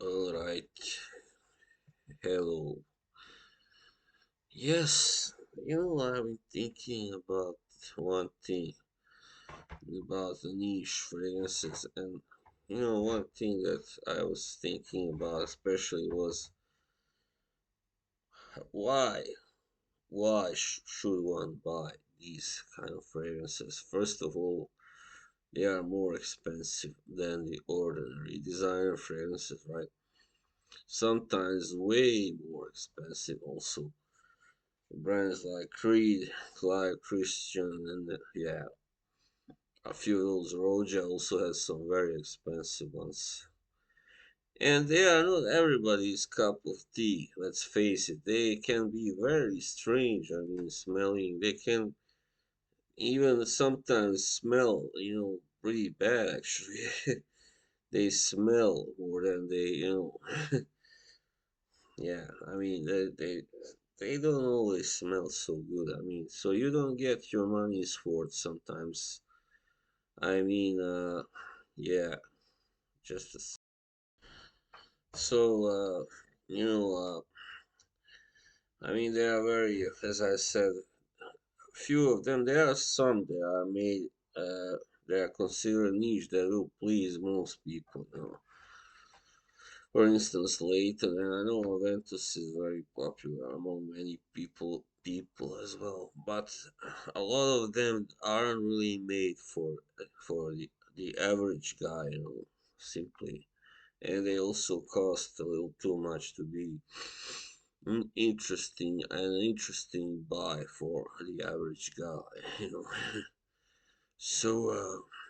All right. Hello. Yes, I've been thinking about one thing about the niche fragrances, and one thing that I was thinking about especially was why should one buy these kind of fragrances? First of all, they are more expensive than the ordinary designer fragrances, right? Sometimes way more expensive also. Brands like Creed, Clyde Christian, and yeah, a few of those. Roja also has some very expensive ones. And they are not everybody's cup of tea, let's face it. They can be very strange, I mean, smelling. They can even sometimes smell, pretty bad actually. They smell more than yeah, I mean, they don't always smell so good. I mean, so you don't get your money's worth sometimes. I mean, yeah, just so you know, I mean, they are very, as I said, few of them. There are some that are made, they are considered niche that will please most people. For instance, Leighton, and I know Aventus is very popular among many people as well, but a lot of them aren't really made for the average guy, simply, and they also cost a little too much to be interesting buy for the average guy, you know. So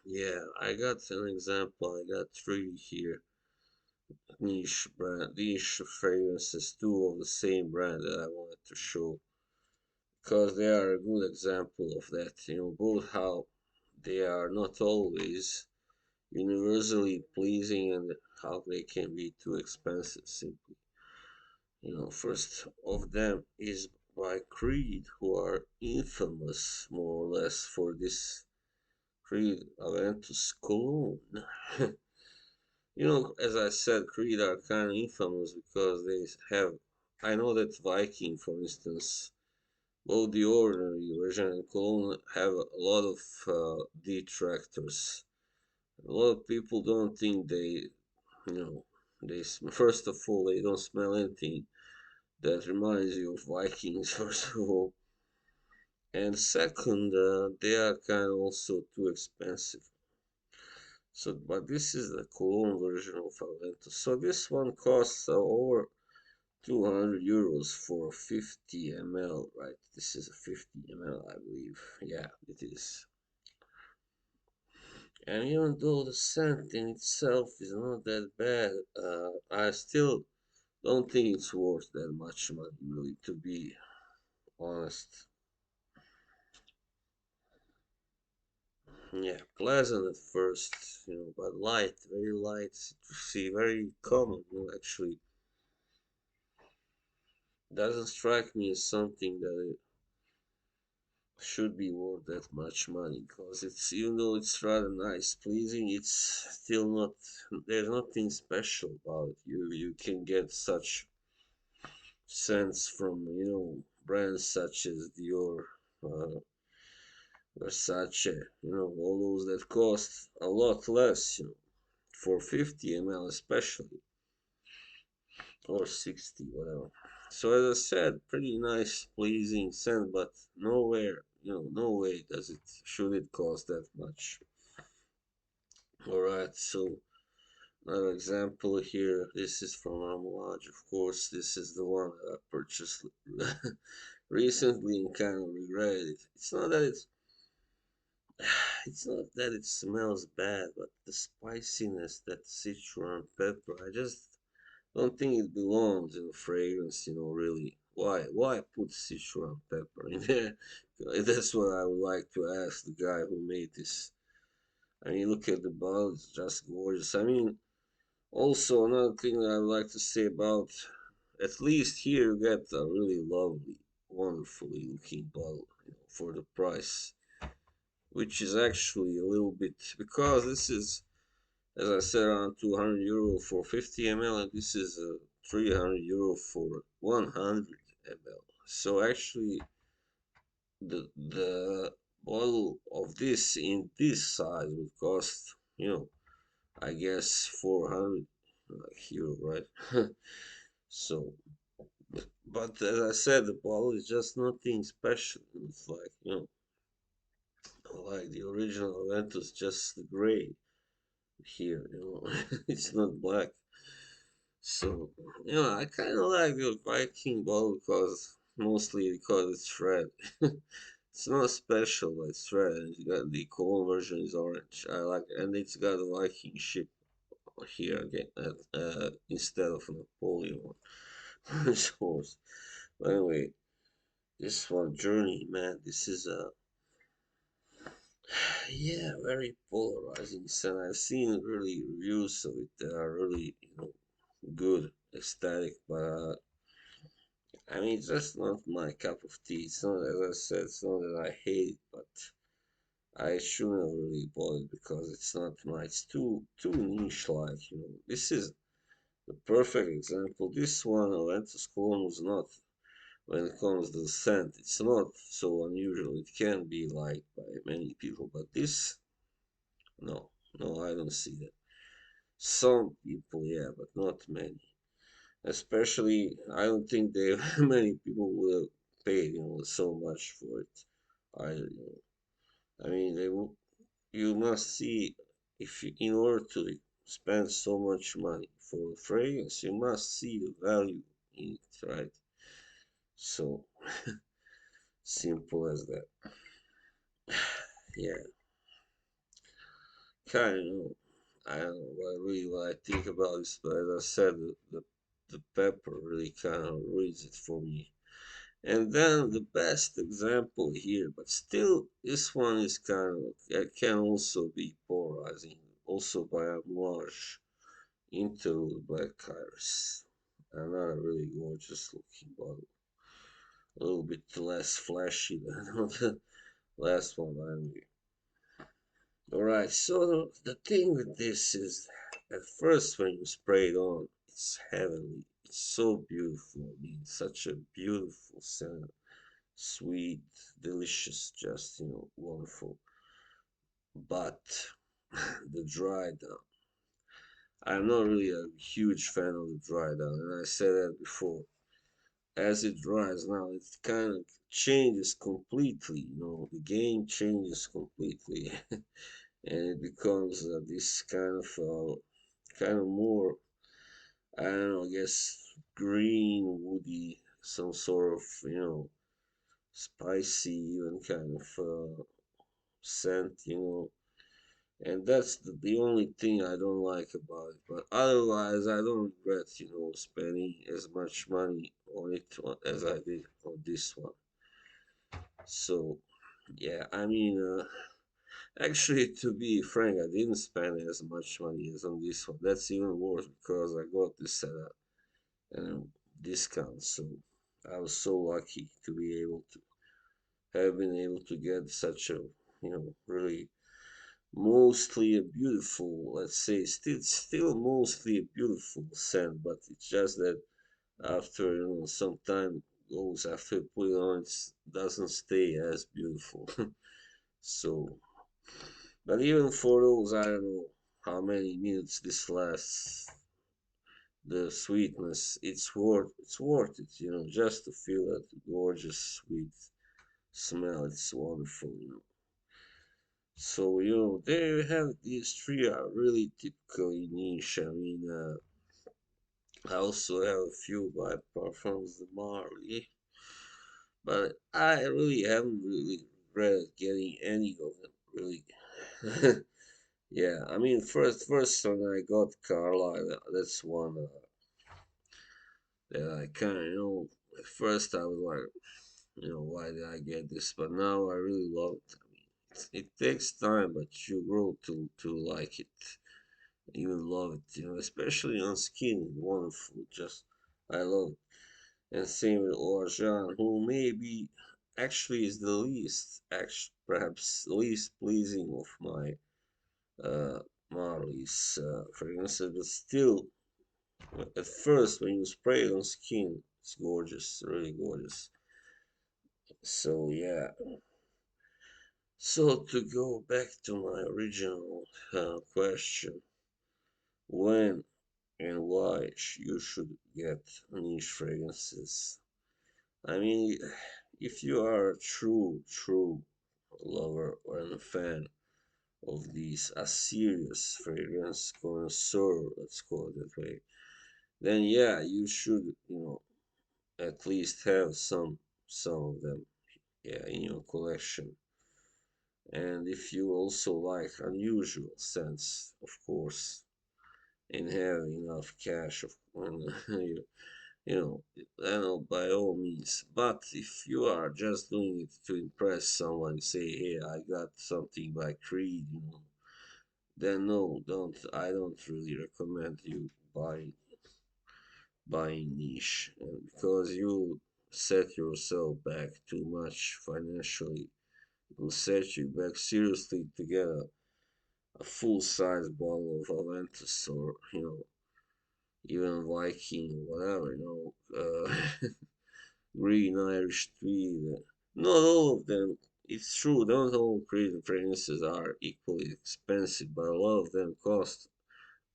yeah, I got an example. I got three here niche fragrances, two of the same brand that I wanted to show because they are a good example of that. Both how they are not always universally pleasing and how they can be too expensive simply. First of them is by Creed, who are infamous more or less for this Creed Aventus cologne. As I said, Creed are kind of infamous because they have. I know that Viking, for instance, both the ordinary version and Cologne have a lot of detractors. A lot of people don't think you know, first of all, they don't smell anything that reminds you of Vikings, first of all. And second, they are kind of also too expensive. So, but this is the Cologne version of Aventus. So this one costs over 200 euros for 50 ml, right? This is a 50 ml, I believe. Yeah, it is. And even though the scent in itself is not that bad, I still don't think it's worth that much money, really, to be honest. Yeah, pleasant at first, but light, very light to see, very common, actually. Doesn't strike me as something that should be worth that much money because it's even though it's rather nice pleasing, it's still not, there's nothing special about it. You can get such scents from brands such as Dior, uh, Versace, all those that cost a lot less, for 50 ml especially, or 60, whatever. So as I said, pretty nice pleasing scent, but nowhere, no way does it should it cost that much. Alright, so another example here. This is from Amouage, of course. This is the one that I purchased recently and kind of regret it. It's not that it smells bad, but the spiciness, that citron pepper, I just don't think it belongs in a fragrance, really. Why put citron pepper in there? That's what I would like to ask the guy who made this. I mean, look at the bottle, it's just gorgeous. I mean, also, another thing that I would like to say about, at least here you get a really lovely, wonderfully looking bottle, for the price, which is actually a little bit, because this is, as I said, around 200 euro for 50 ml, and this is 300 euro for 100 ml. So actually, the bottle of this in this size would cost, I guess 400 euro, right? So, but as I said, the bottle is just nothing special. It's like, like the original Aventus, just gray here, it's not black. So, I kind of like the Viking bottle because mostly because it's red. It's not special, but it's red. And it's got the Cologne version is orange. I like, it. And it's got a Viking ship here again instead of Napoleon one. So, but anyway, this one journey, man. This is a yeah, very polarizing. And I've seen really reviews of it that are really good, ecstatic, but I mean, it's just not my cup of tea. It's not, as I said, it's not that I hate it, but I shouldn't have really bought it because it's not my, it's too niche like, This is the perfect example. This one, Aventus Cologne, was not, when it comes to the scent, it's not so unusual. It can be liked by many people, but this, no, no, I don't see that. Some people, yeah, but not many. Especially, I don't think they many people will pay, so much for it. I mean, they will. You must see if you, in order to spend so much money for a fragrance, you must see the value in it, right? So simple as that. Yeah, kind of. I don't know what I think about this, but as I said, the pepper really kind of reads it for me. And then the best example here, but still, this one is kind of, it can also be polarizing, also by a homage into the Black Iris. Another really gorgeous looking bottle, a little bit less flashy than the last one, anyway. Alright, so the thing with this is, at first when you spray it on, it's heavenly. It's so beautiful. I mean, such a beautiful scent. Sweet, delicious, just, wonderful. But the dry down. I'm not really a huge fan of the dry down, and I said that before. As it dries now, it kind of changes completely, the game changes completely. And it becomes this kind of more, I don't know, I guess green, woody, some sort of, spicy, even kind of scent, and that's the only thing I don't like about it. But otherwise, I don't regret, spending as much money on it as I did on this one. So, yeah, I mean, actually, to be frank, I didn't spend as much money as on this one. That's even worse because I got this at a discount. So, I was so lucky to be able to have been able to get such a, really mostly a beautiful, let's say, still mostly a beautiful scent, but it's just that after some time goes after you put it on, it doesn't stay as beautiful. So, but even for those, I don't know how many minutes this lasts. The sweetness, it's worth it, just to feel that gorgeous sweet smell. It's wonderful, So, there you have these three are really typically niche. I mean, I also have a few by Parfums de Marly, but I really haven't really regretted getting any of them, really. Yeah, I mean, first when I got Carlisle, that's one that I kind of, at first I was like, why did I get this? But now I really love it. I mean, it takes time, but you grow to like it, even love it. Especially on skin, wonderful. Just I love it. And same with Orjan, who maybe actually is the least, actually perhaps least pleasing of my Marley's fragrances, but still, at first, when you spray it on skin, it's gorgeous, really gorgeous. So, yeah. So, to go back to my original question, when and why you should get niche fragrances? I mean, if you are a true lover or a fan of these, a serious fragrance connoisseur, let's call it that way, then yeah, you should, at least have some of them, yeah, in your collection. And if you also like unusual scents, of course, and have enough cash, of you, by all means. But if you are just doing it to impress someone, say, hey, I got something by Creed, then no, don't. I don't really recommend you buying niche, and because you set yourself back too much financially. It will set you back seriously to get a full size bottle of Aventus or even Viking, whatever, green Irish tweed. Not all of them. It's true, not all creative fragrances are equally expensive, but a lot of them cost,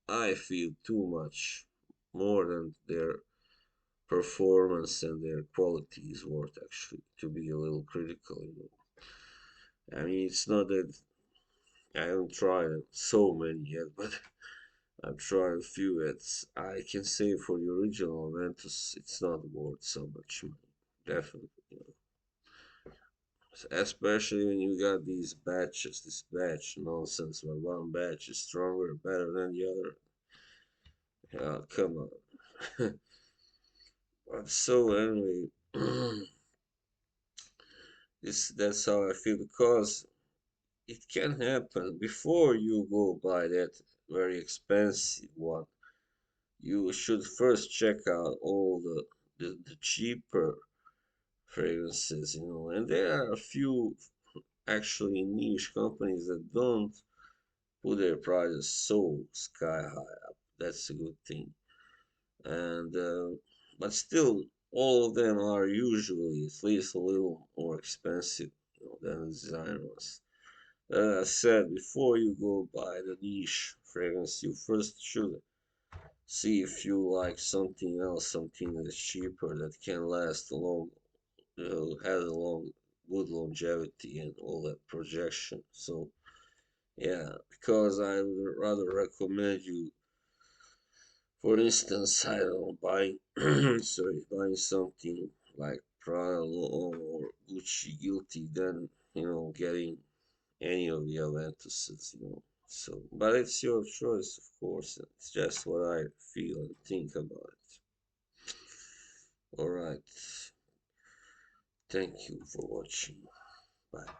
I feel, too much more than their performance and their quality is worth, actually, to be a little critical. I mean, it's not that I haven't tried so many yet, but I've tried a few. I can say for the original Aventus, it's not worth so much money. Definitely. Especially when you got these batches, this batch nonsense where one batch is stronger, better than the other. Come on. But so anyway, that's how I feel because it can happen before you go buy that very expensive one. You should first check out all the cheaper fragrances, and there are a few actually niche companies that don't put their prices so sky high up. That's a good thing. And but still, all of them are usually at least a little more expensive, than the designer ones. As I said, before you go buy the niche fragrance, you first should see if you like something else, something that's cheaper that can last a long, has a long, good longevity and all that projection. So yeah, because I would rather recommend you, for instance, I don't know, buying, buying something like Prada or Gucci Guilty than, getting any of the Aventuses. So, but it's your choice, of course. It's just what I feel and think about it. All right. Thank you for watching. Bye.